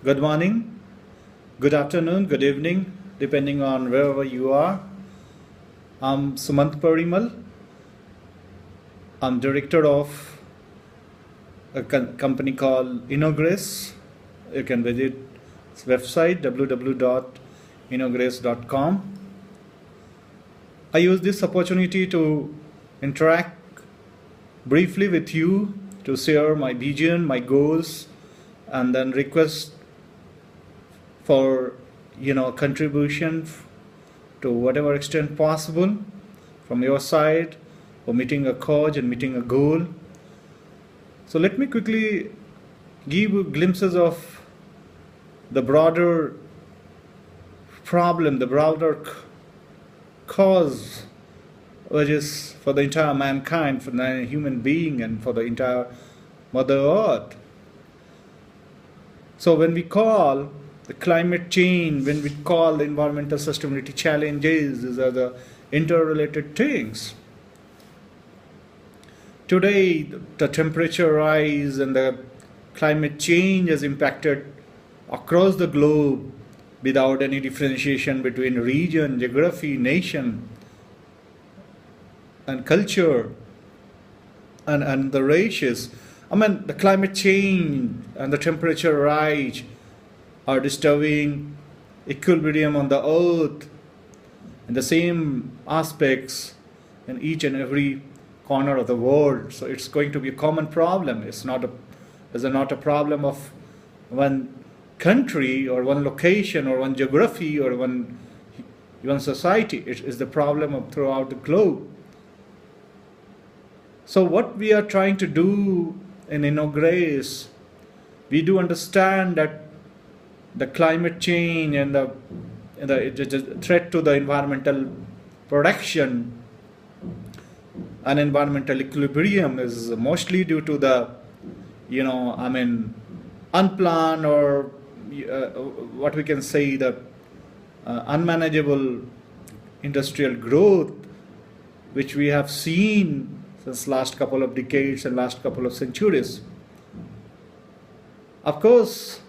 Good morning, good afternoon, good evening, depending on wherever you are. I'm Sumant Parimal. I'm director of a company called Innogress. You can visit its website www.innogress.com. I use this opportunity to interact briefly with you to share my vision, my goals, and then request for contribution to whatever extent possible from your side for meeting a cause and meeting a goal. So let me quickly give you glimpses of the broader problem, the broader cause, which is for the entire mankind, for the human being, and for the entire Mother Earth. So when we call the climate change, when we call the environmental sustainability challenges, these are the interrelated things. Today, the temperature rise and the climate change has impacted across the globe without any differentiation between region, geography, nation, and culture, and the races. The climate change and the temperature rise are disturbing equilibrium on the earth in the same aspects in each and every corner of the world. So it's going to be a common problem. It's not a problem of one country or one location or one geography or one society. It is the problem of throughout the globe. So what we are trying to do in Innogress, we do understand that the climate change and the threat to the environmental production and environmental equilibrium is mostly due to the unplanned or what we can say the unmanageable industrial growth which we have seen since last couple of decades and last couple of centuries. Of course,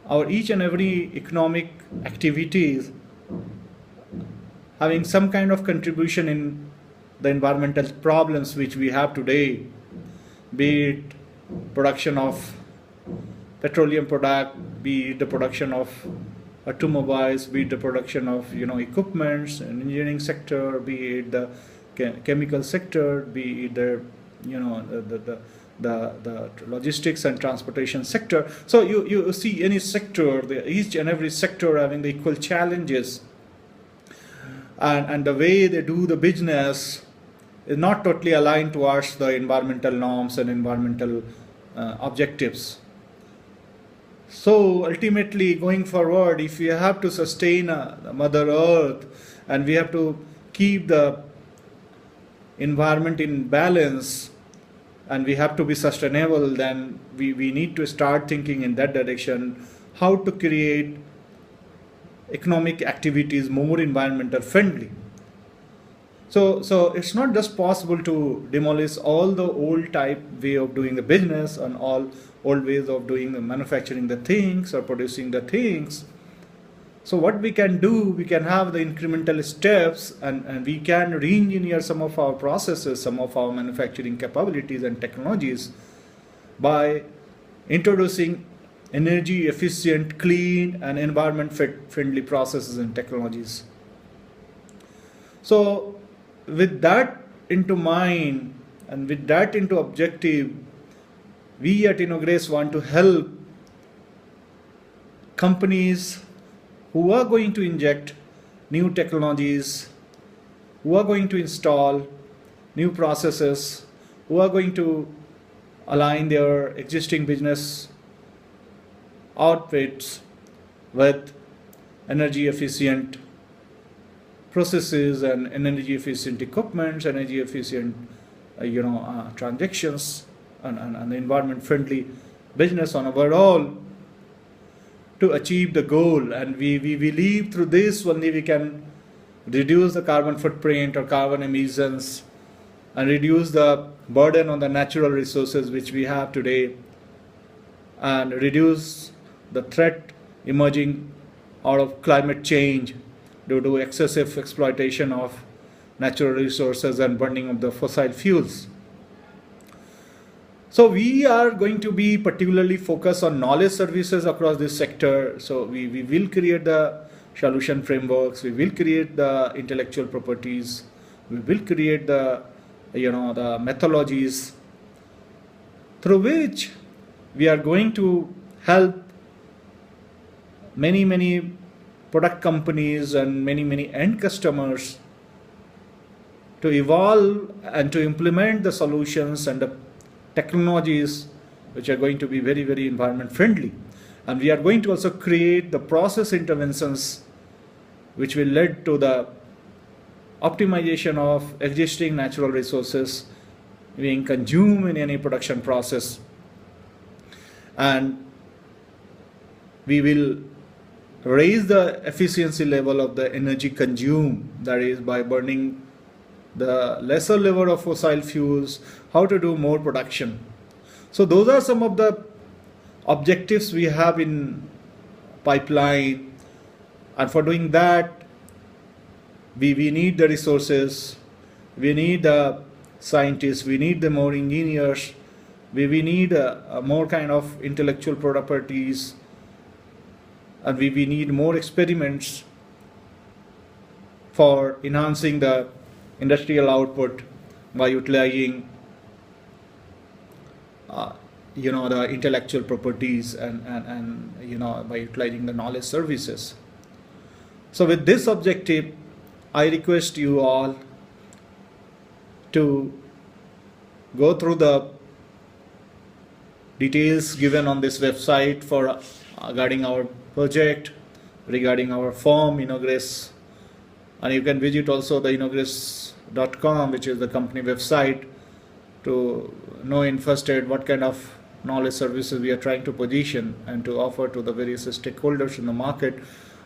our each and every economic activities having some kind of contribution in the environmental problems which we have today, be it production of petroleum product, be it the production of automobiles, be it the production of equipments and engineering sector, be it the chemical sector, be it the the logistics and transportation sector. So you see any sector, each and every sector having the equal challenges, and the way they do the business is not totally aligned towards the environmental norms and environmental objectives. So ultimately, going forward, if we have to sustain the Mother Earth and we have to keep the environment in balance and we have to be sustainable, then we need to start thinking in that direction, how to create economic activities more environmental friendly. So it's not just possible to demolish all the old type way of doing the business and all old ways of doing the manufacturing the things or producing the things. So what we can do, we can have the incremental steps and we can re-engineer some of our processes, some of our manufacturing capabilities and technologies by introducing energy efficient, clean and environment friendly processes and technologies. So with that into mind and with that into objective, we at Innogress want to help companies who are going to inject new technologies, who are going to install new processes, who are going to align their existing business outputs with energy efficient processes and energy efficient equipments, energy efficient transactions and environment friendly business on overall to achieve the goal. And we believe through this only we can reduce the carbon footprint or carbon emissions and reduce the burden on the natural resources which we have today and reduce the threat emerging out of climate change due to excessive exploitation of natural resources and burning of the fossil fuels. So we are going to be particularly focused on knowledge services across this sector. So we will create the solution frameworks, we will create the intellectual properties, we will create the the methodologies through which we are going to help many product companies and many end customers to evolve and to implement the solutions and the technologies which are going to be very environment friendly. And we are going to also create the process interventions which will lead to the optimization of existing natural resources being consumed in any production process. And we will raise the efficiency level of the energy consumed, that is by burning the lesser level of fossil fuels, how to do more production. So those are some of the objectives we have in pipeline, and for doing that we need the resources, we need the scientists, we need the more engineers, we need more kind of intellectual properties, and we need more experiments for enhancing the industrial output by utilizing the intellectual properties and by utilizing the knowledge services. So with this objective, I request you all to go through the details given on this website for regarding our project, regarding our firm Innogress, and you can visit also the innogress.com, which is the company website, to know in first aid what kind of knowledge services we are trying to position and to offer to the various stakeholders in the market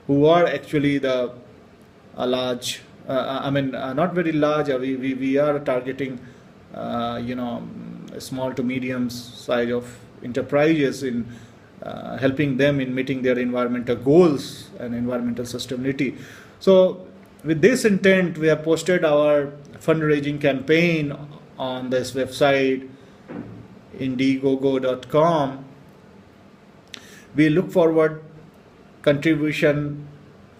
who are actually the large, not very large, we are targeting small to medium size of enterprises in helping them in meeting their environmental goals and environmental sustainability. So with this intent, we have posted our fundraising campaign on this website, indiegogo.com. We look forward contribution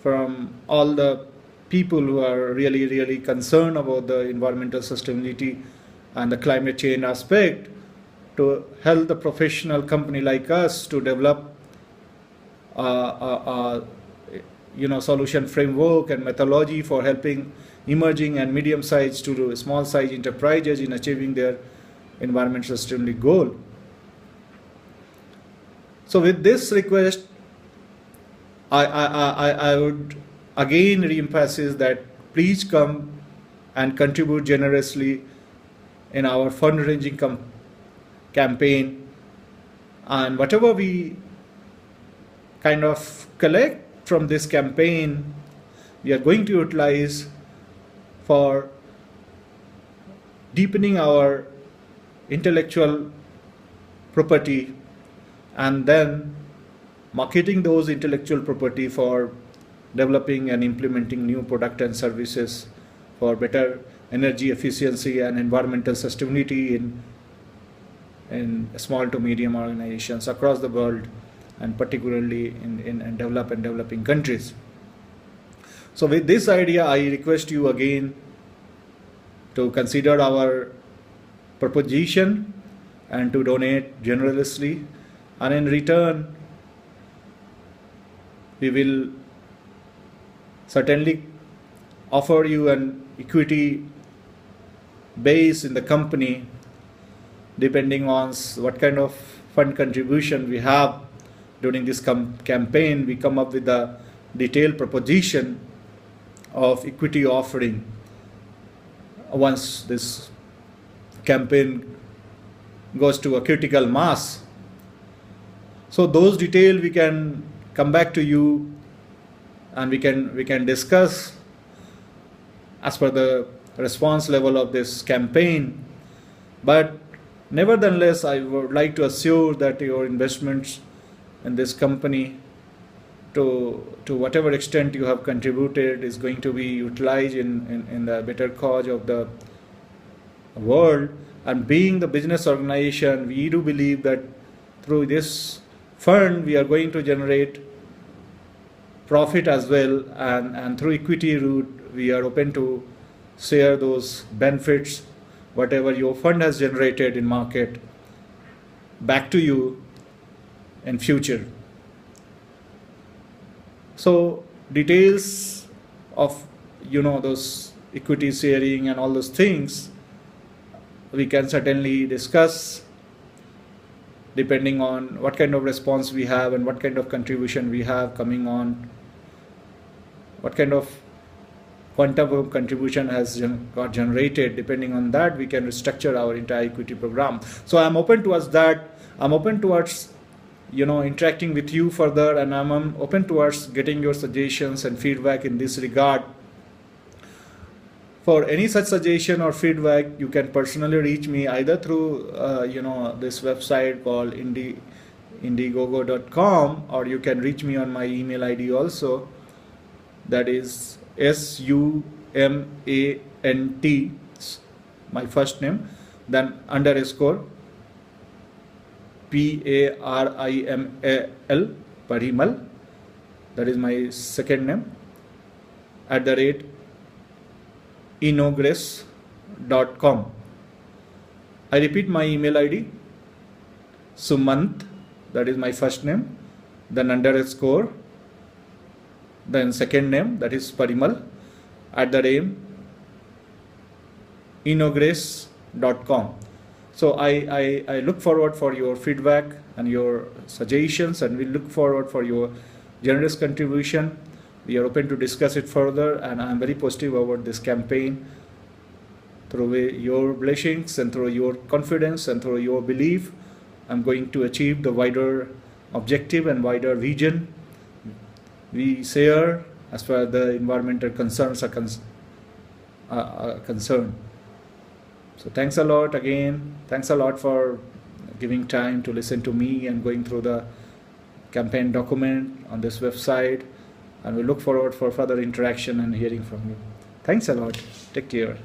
from all the people who are really concerned about the environmental sustainability and the climate change aspect, to help the professional company like us to develop solution framework and methodology for helping emerging and medium-sized to small-sized enterprises in achieving their environmental sustainability goal. So with this request, I would again re-emphasize that please come and contribute generously in our fundraising campaign, and whatever we kind of collect from this campaign, we are going to utilize for deepening our intellectual property and then marketing those intellectual property for developing and implementing new product and services for better energy efficiency and environmental sustainability in small to medium organizations across the world, and particularly in developed and developing countries. So with this idea, I request you again to consider our proposition and to donate generously, and in return we will certainly offer you an equity base in the company depending on what kind of fund contribution we have during this campaign. We come up with a detailed proposition of equity offering once this campaign goes to a critical mass. So those details we can come back to you and we can discuss as per the response level of this campaign. But nevertheless, I would like to assure that your investments in this company to whatever extent you have contributed is going to be utilized in the better cause of the world. And being the business organization, we do believe that through this fund we are going to generate profit as well, and through equity route we are open to share those benefits, whatever your fund has generated in market, back to you in future. So details of those equity sharing and all those things we can certainly discuss depending on what kind of response we have and what kind of contribution we have coming on, what kind of quantum of contribution has got generated. Depending on that, we can restructure our entire equity program. So I'm open towards that. I'm open towards interacting with you further, and I'm open towards getting your suggestions and feedback in this regard. For any such suggestion or feedback, you can personally reach me either through this website called indiegogo.com, or you can reach me on my email ID also, that is SUMANT, my first name, then _ PARIMAL, Parimal, that is my second name, @ Innogress.com. I repeat my email ID, Sumant, that is my first name, then _ then second name, that is Parimal, @ Innogress.com. So I look forward for your feedback and your suggestions, and we look forward for your generous contribution. We are open to discuss it further, and I am very positive about this campaign. Through your blessings and through your confidence and through your belief, I'm going to achieve the wider objective and wider vision we share as far as the environmental concerns are concerned. So thanks a lot again. Thanks a lot for giving time to listen to me and going through the campaign document on this website. And we look forward for further interaction and hearing from you. Thanks a lot. Take care.